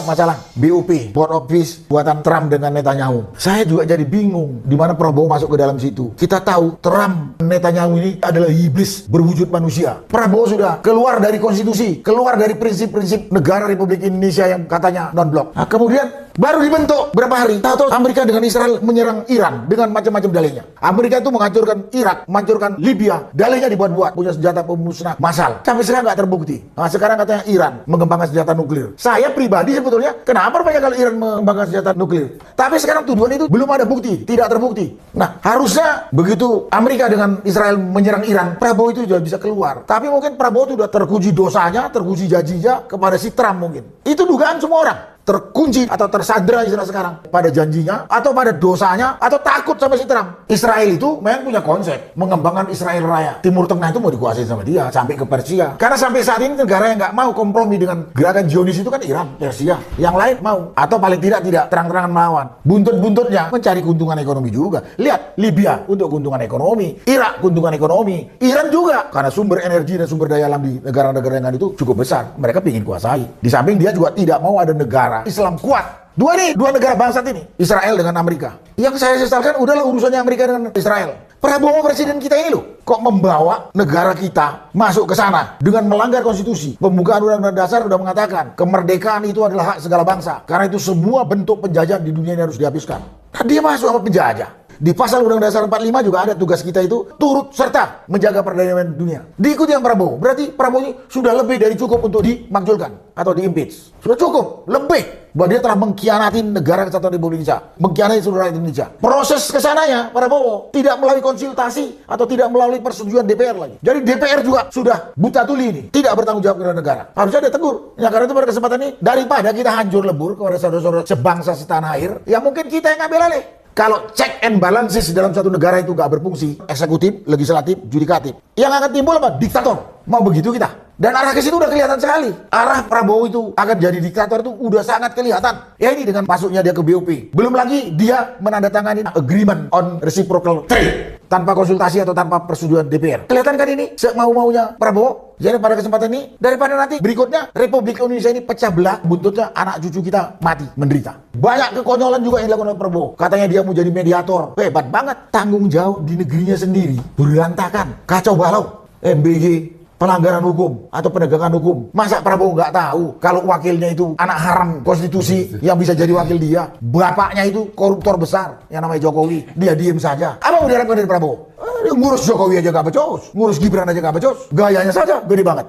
masalah BOP, Board of Peace buatan Trump dengan Netanyahu. Saya juga jadi bingung di mana Prabowo masuk ke dalam situ. Kita tahu Trump Netanyahu ini adalah iblis berwujud manusia. Prabowo sudah keluar dari konstitusi, keluar dari prinsip-prinsip negara Republik Indonesia yang katanya non-blok. Nah, kemudian baru dibentuk berapa hari, tahu Amerika dengan Israel menyerang Iran dengan macam-macam dalihnya. Amerika itu menghancurkan Irak, menghancurkan Libya, dalihnya dibuat-buat, punya senjata pemusnah massal. Sampai sekarang nggak terbukti. Nah, sekarang katanya Iran mengembangkan senjata nuklir. Saya pribadi sebetulnya, kenapa rupanya kalau Iran mengembangkan senjata nuklir? Tapi sekarang tuduhan itu belum ada bukti, tidak terbukti. Nah, harusnya begitu Amerika dengan Israel menyerang Iran, Prabowo itu sudah bisa keluar. Tapi mungkin Prabowo itu sudah terkunci dosanya, terkunci janjinya kepada si Trump mungkin. Itu dugaan semua orang. Terkunci atau tersandra istilah sekarang pada janjinya atau pada dosanya atau takut sama si Trump. Israel itu memang punya konsep mengembangkan Israel Raya. Timur Tengah itu mau dikuasai sama dia sampai ke Persia. Karena sampai saat ini negara yang nggak mau kompromi dengan gerakan Zionis itu kan Iran, Persia. Yang lain mau atau paling tidak terang-terangan melawan. Buntut-buntutnya mencari keuntungan ekonomi juga. Lihat Libya untuk keuntungan ekonomi, Irak keuntungan ekonomi, Iran juga karena sumber energi dan sumber daya alam di negara-negara yang itu cukup besar. Mereka ingin kuasai. Di samping dia juga tidak mau ada negara Islam kuat. Dua negara bangsat ini, Israel dengan Amerika. Yang saya sesalkan udahlah urusannya Amerika dengan Israel. Prabowo presiden kita ini loh, kok membawa negara kita masuk ke sana dengan melanggar konstitusi. Pembukaan Undang-Undang Dasar sudah mengatakan kemerdekaan itu adalah hak segala bangsa. Karena itu semua bentuk penjajahan di dunia ini harus dihapuskan. Nah, dia masuk apa penjajah? Di pasal Undang-Undang Dasar 45 juga ada tugas kita itu turut serta menjaga perdamaian dunia. Diikuti yang Prabowo. Berarti Prabowo ini sudah lebih dari cukup untuk dimakzulkan atau di-impeach. Sudah cukup, lebih. Bahwa dia telah mengkhianati negara kesatuan Republik Indonesia, mengkhianati seluruh rakyat Indonesia. Proses kesananya Prabowo tidak melalui konsultasi atau tidak melalui persetujuan DPR lagi. Jadi DPR juga sudah buta tuli ini, tidak bertanggung jawab kepada negara. Harusnya dia tegur. Ya karena itu pada kesempatan ini daripada kita hancur lebur kepada saudara-saudara sebangsa setanah air, ya mungkin kita yang ngambil alih. Kalau check and balances dalam suatu negara itu nggak berfungsi, eksekutif, legislatif, judikatif, yang akan timbul apa? Diktator. Mau begitu kita? Dan arah ke situ udah kelihatan sekali. Arah Prabowo itu akan jadi diktator itu udah sangat kelihatan. Ya ini dengan masuknya dia ke BOP. Belum lagi dia menandatangani agreement on reciprocal trade tanpa konsultasi atau tanpa persetujuan DPR. Kelihatan kan ini semau-maunya Prabowo? Jadi pada kesempatan ini, daripada nanti berikutnya Republik Indonesia ini pecah belah, buntutnya anak cucu kita mati, menderita. Banyak kekonyolan juga yang dilakukan oleh Prabowo. Katanya dia mau jadi mediator. Hebat banget. Tanggung jawab di negerinya sendiri berantakan, kacau balau. MBG, pelanggaran hukum atau penegakan hukum. Masa Prabowo nggak tahu kalau wakilnya itu anak haram konstitusi yang bisa jadi wakil dia. Bapaknya itu koruptor besar yang namanya Jokowi. Dia diem saja. Apa mau diharapkan dari Prabowo? Ngurus Jokowi aja gak becos, ngurus Gibran aja gak becos. Gayanya saja gede banget.